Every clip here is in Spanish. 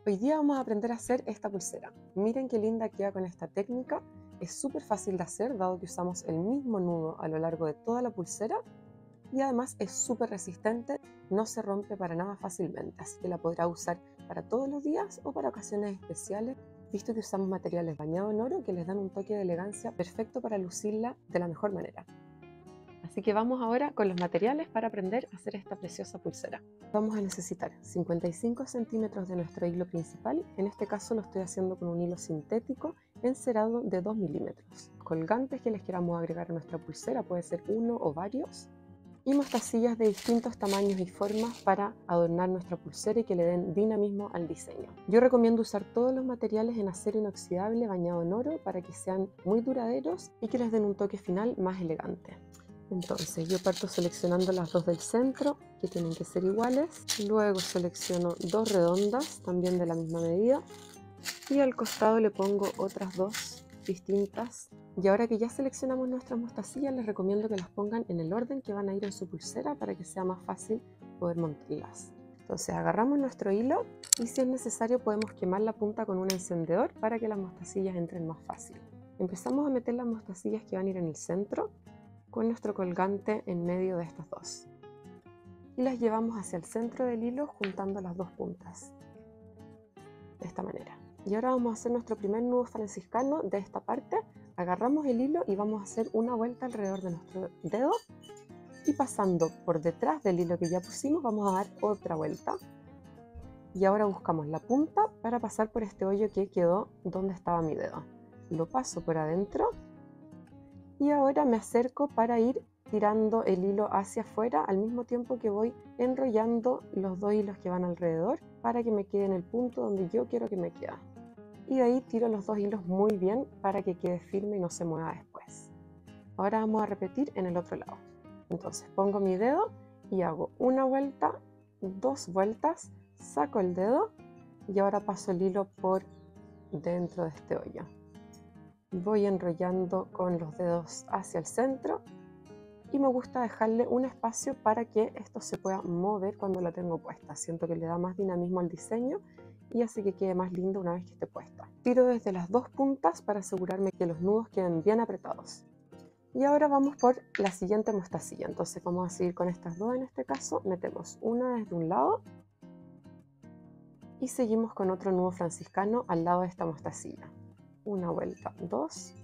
Hoy día vamos a aprender a hacer esta pulsera. Miren qué linda queda con esta técnica. Es súper fácil de hacer dado que usamos el mismo nudo a lo largo de toda la pulsera y además es súper resistente, no se rompe para nada fácilmente, así que la podrá usar para todos los días o para ocasiones especiales, visto que usamos materiales bañados en oro que les dan un toque de elegancia perfecto para lucirla de la mejor manera. Así que vamos ahora con los materiales para aprender a hacer esta preciosa pulsera. Vamos a necesitar 55 centímetros de nuestro hilo principal, en este caso lo estoy haciendo con un hilo sintético encerado de 2 milímetros. Colgantes que les queramos agregar a nuestra pulsera, puede ser uno o varios, y mostacillas de distintos tamaños y formas para adornar nuestra pulsera y que le den dinamismo al diseño. Yo recomiendo usar todos los materiales en acero inoxidable bañado en oro para que sean muy duraderos y que les den un toque final más elegante. Entonces yo parto seleccionando las dos del centro, que tienen que ser iguales, luego selecciono dos redondas, también de la misma medida, y al costado le pongo otras dos distintas. Y ahora que ya seleccionamos nuestras mostacillas, les recomiendo que las pongan en el orden que van a ir en su pulsera para que sea más fácil poder montarlas. Entonces agarramos nuestro hilo y si es necesario podemos quemar la punta con un encendedor para que las mostacillas entren más fácil. Empezamos a meter las mostacillas que van a ir en el centro con nuestro colgante en medio de estas dos y las llevamos hacia el centro del hilo juntando las dos puntas de esta manera. Y ahora vamos a hacer nuestro primer nudo franciscano de esta parte. Agarramos el hilo y vamos a hacer una vuelta alrededor de nuestro dedo y pasando por detrás del hilo que ya pusimos vamos a dar otra vuelta y ahora buscamos la punta para pasar por este hoyo que quedó donde estaba mi dedo. Lo paso por adentro y ahora me acerco para ir tirando el hilo hacia afuera al mismo tiempo que voy enrollando los dos hilos que van alrededor para que me quede en el punto donde yo quiero que me quede. Y de ahí tiro los dos hilos muy bien para que quede firme y no se mueva después. Ahora vamos a repetir en el otro lado. Entonces pongo mi dedo y hago una vuelta, dos vueltas, saco el dedo y ahora paso el hilo por dentro de este hoyo. Voy enrollando con los dedos hacia el centro y me gusta dejarle un espacio para que esto se pueda mover cuando la tengo puesta. Siento que le da más dinamismo al diseño y hace que quede más lindo una vez que esté puesta. Tiro desde las dos puntas para asegurarme que los nudos queden bien apretados. Y ahora vamos por la siguiente mostacilla. Entonces vamos a seguir con estas dos en este caso. Metemos una desde un lado y seguimos con otro nudo franciscano al lado de esta mostacilla. Una vuelta, dos,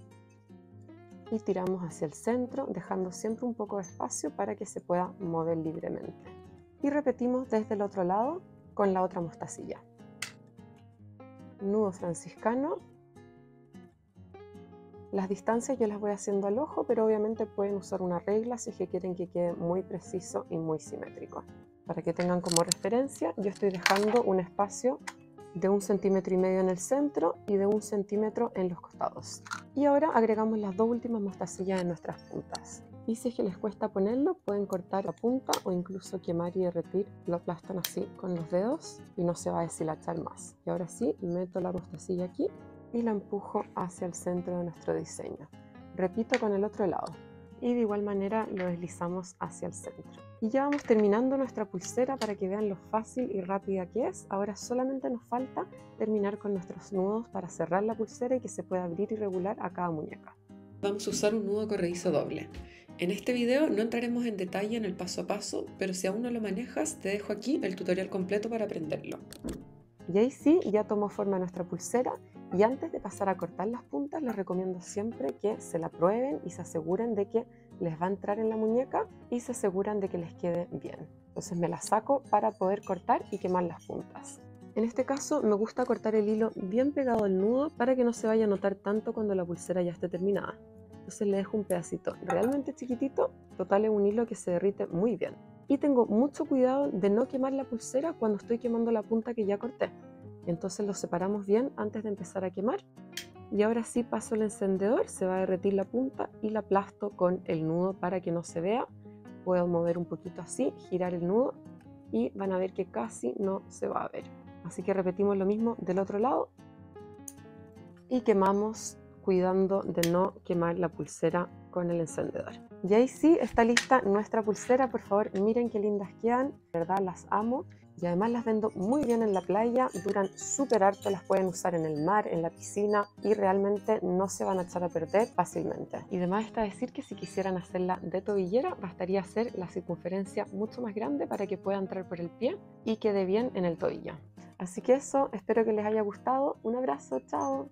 y tiramos hacia el centro dejando siempre un poco de espacio para que se pueda mover libremente. Y repetimos desde el otro lado con la otra mostacilla. Nudo franciscano. Las distancias yo las voy haciendo al ojo, pero obviamente pueden usar una regla si es que quieren que quede muy preciso y muy simétrico. Para que tengan como referencia, yo estoy dejando un espacio de 1,5 centímetros en el centro y de 1 centímetro en los costados. Y ahora agregamos las dos últimas mostacillas en nuestras puntas. Y si es que les cuesta ponerlo, pueden cortar la punta o incluso quemar y derretir. Lo aplastan así con los dedos y no se va a deshilachar más. Y ahora sí, meto la mostacilla aquí y la empujo hacia el centro de nuestro diseño. Repito con el otro lado y de igual manera lo deslizamos hacia el centro. Y ya vamos terminando nuestra pulsera para que vean lo fácil y rápida que es. Ahora solamente nos falta terminar con nuestros nudos para cerrar la pulsera y que se pueda abrir y regular a cada muñeca. Vamos a usar un nudo corredizo doble. En este video no entraremos en detalle en el paso a paso, pero si aún no lo manejas, te dejo aquí el tutorial completo para aprenderlo. Y ahí sí, ya tomó forma nuestra pulsera y antes de pasar a cortar las puntas les recomiendo siempre que se la prueben y se aseguren de que les va a entrar en la muñeca y se aseguran de que les quede bien. Entonces me la saco para poder cortar y quemar las puntas. En este caso me gusta cortar el hilo bien pegado al nudo para que no se vaya a notar tanto cuando la pulsera ya esté terminada. Entonces le dejo un pedacito realmente chiquitito, total es un hilo que se derrite muy bien. Y tengo mucho cuidado de no quemar la pulsera cuando estoy quemando la punta que ya corté. Entonces lo separamos bien antes de empezar a quemar. Y ahora sí paso el encendedor, se va a derretir la punta y la aplasto con el nudo para que no se vea. Puedo mover un poquito así, girar el nudo y van a ver que casi no se va a ver. Así que repetimos lo mismo del otro lado y quemamos cuidando de no quemar la pulsera con el encendedor. Y ahí sí está lista nuestra pulsera. Por favor miren qué lindas quedan, de verdad las amo. Y además las vendo muy bien en la playa, duran súper harto, las pueden usar en el mar, en la piscina y realmente no se van a echar a perder fácilmente. Y además está decir que si quisieran hacerla de tobillera, bastaría hacer la circunferencia mucho más grande para que pueda entrar por el pie y quede bien en el tobillo. Así que eso, espero que les haya gustado. Un abrazo, chao.